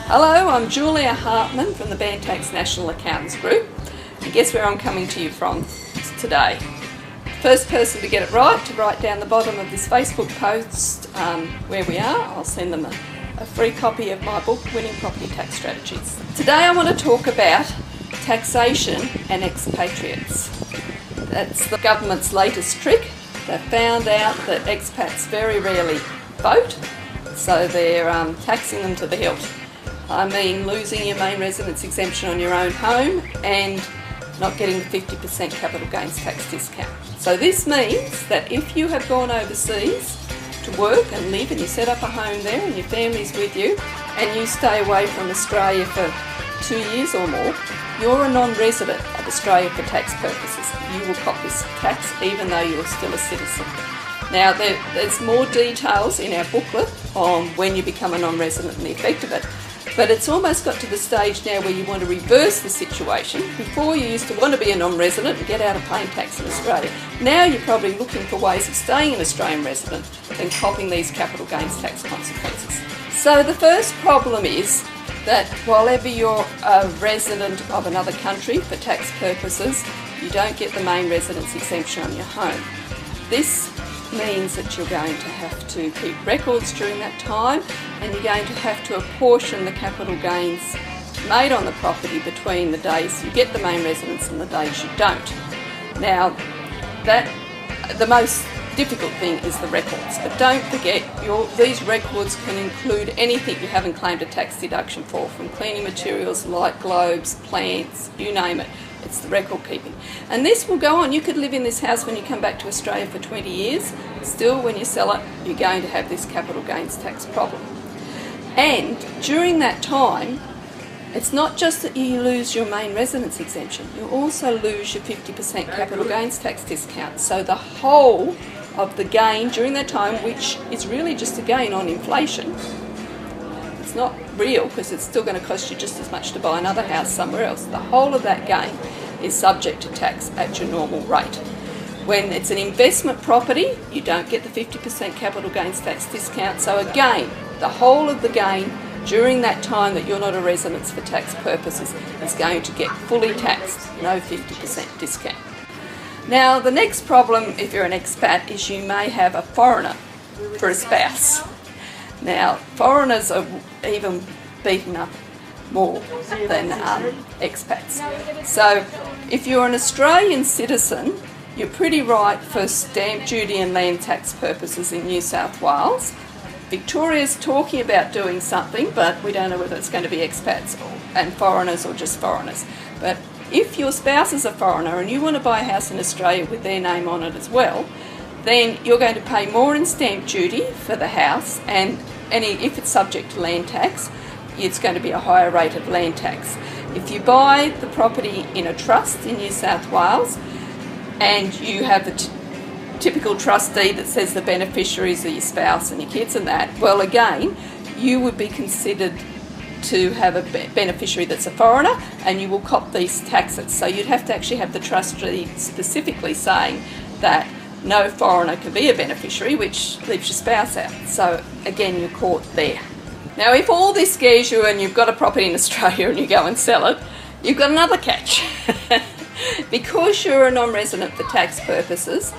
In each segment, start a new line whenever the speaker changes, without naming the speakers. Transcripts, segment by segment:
Hello, I'm Julia Hartman from the Tax National Accountants Group. And guess where I'm coming to you from today? First person to get it right, to write down the bottom of this Facebook post where we are. I'll send them a free copy of my book, Winning Property Tax Strategies. Today I want to talk about taxation and expatriates. That's the government's latest trick. They found out that expats very rarely vote, so they're taxing them to the hilt. I mean, losing your main residence exemption on your own home and not getting the 50% capital gains tax discount. So this means that if you have gone overseas to work and live and you set up a home there and your family's with you and you stay away from Australia for 2 years or more, you're a non-resident of Australia for tax purposes. You will cop this tax even though you're still a citizen. Now there's more details in our booklet on when you become a non-resident and the effect of it. But it's almost got to the stage now where you want to reverse the situation. Before you used to want to be a non-resident and get out of paying tax in Australia. Now you're probably looking for ways of staying an Australian resident and copping these capital gains tax consequences. So the first problem is that while ever you're a resident of another country for tax purposes, you don't get the main residence exemption on your home. This means that you're going to have to keep records during that time, and you're going to have to apportion the capital gains made on the property between the days you get the main residence and the days you don't. Now, the most difficult thing is the records, but don't forget these records can include anything you haven't claimed a tax deduction for, from cleaning materials, light globes, plants, you name it. It's the record keeping. And this will go on. You could live in this house when you come back to Australia for 20 years. Still, when you sell it, you're going to have this capital gains tax problem. And during that time, it's not just that you lose your main residence exemption, you also lose your 50% capital gains tax discount. So the whole of the gain during that time, which is really just a gain on inflation, it's not real because it's still going to cost you just as much to buy another house somewhere else. The whole of that gain is subject to tax at your normal rate. When it's an investment property, you don't get the 50% capital gains tax discount. So again, the whole of the gain during that time that you're not a resident for tax purposes is going to get fully taxed, no 50% discount. Now, the next problem if you're an expat is you may have a foreigner for a spouse. Now, foreigners are even beaten up more than expats. So if you're an Australian citizen, you're pretty right for stamp duty and land tax purposes in New South Wales. Victoria's talking about doing something, but we don't know whether it's going to be expats and foreigners or just foreigners. But if your spouse is a foreigner and you want to buy a house in Australia with their name on it as well, then you're going to pay more in stamp duty for the house, and if it's subject to land tax, it's going to be a higher rate of land tax. If you buy the property in a trust in New South Wales and you have the typical trustee that says the beneficiaries are your spouse and your kids and that, well, again, you would be considered to have a beneficiary that's a foreigner and you will cop these taxes. So you'd have to actually have the trustee specifically saying that no foreigner can be a beneficiary, which leaves your spouse out. So again, you're caught there. Now, if all this scares you and you've got a property in Australia and you go and sell it, you've got another catch. Because you're a non-resident for tax purposes,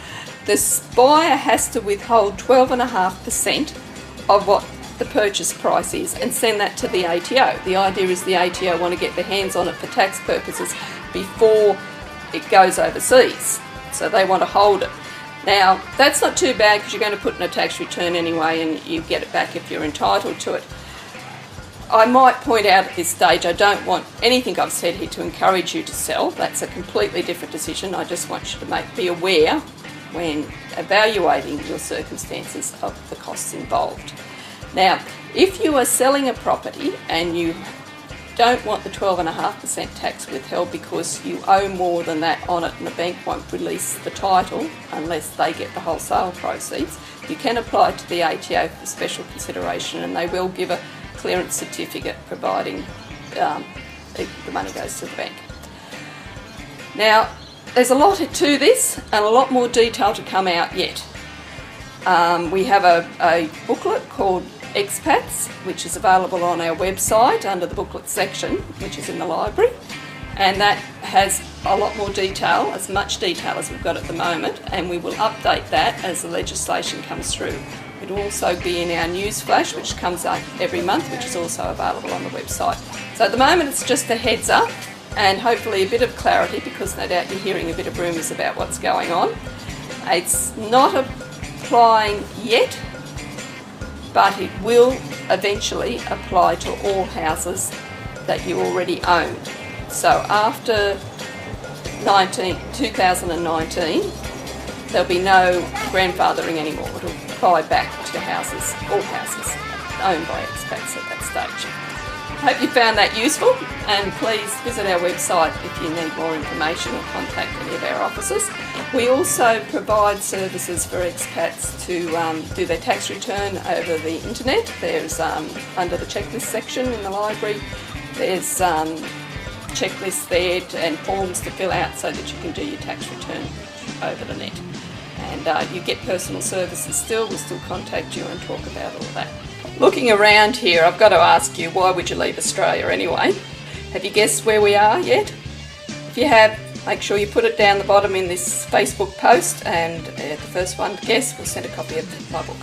the buyer has to withhold 12.5% of what the purchase price is and send that to the ATO. The idea is the ATO want to get their hands on it for tax purposes before it goes overseas. So they want to hold it. Now, that's not too bad because you're going to put in a tax return anyway and you get it back if you're entitled to it. I might point out at this stage, I don't want anything I've said here to encourage you to sell. That's a completely different decision. I just want you to be aware when evaluating your circumstances of the costs involved. Now, if you are selling a property and you don't want the 12.5% tax withheld because you owe more than that on it and the bank won't release the title unless they get the wholesale proceeds, you can apply to the ATO for special consideration and they will give a clearance certificate providing the money goes to the bank. Now, there's a lot to this and a lot more detail to come out yet. We have a booklet called Expats, which is available on our website under the booklet section, which is in the library. And that has a lot more detail, as much detail as we've got at the moment, and we will update that as the legislation comes through. It will also be in our news flash, which comes out every month, which is also available on the website. So at the moment it's just a heads up and hopefully a bit of clarity, because no doubt you're hearing a bit of rumours about what's going on. It's not applying yet, but it will eventually apply to all houses that you already own. So after 2019, there'll be no grandfathering anymore. It'll apply back to houses, all houses owned by expats at that stage. I hope you found that useful, and please visit our website if you need more information or contact any of our offices. We also provide services for expats to do their tax return over the internet. There's under the checklist section in the library, there's checklists there and forms to fill out so that you can do your tax return over the net. And you get personal services still. We'll still contact you and talk about all that. Looking around here, I've got to ask you, why would you leave Australia anyway? Have you guessed where we are yet? If you have, make sure you put it down the bottom in this Facebook post, and the first one to guess will send a copy of my book.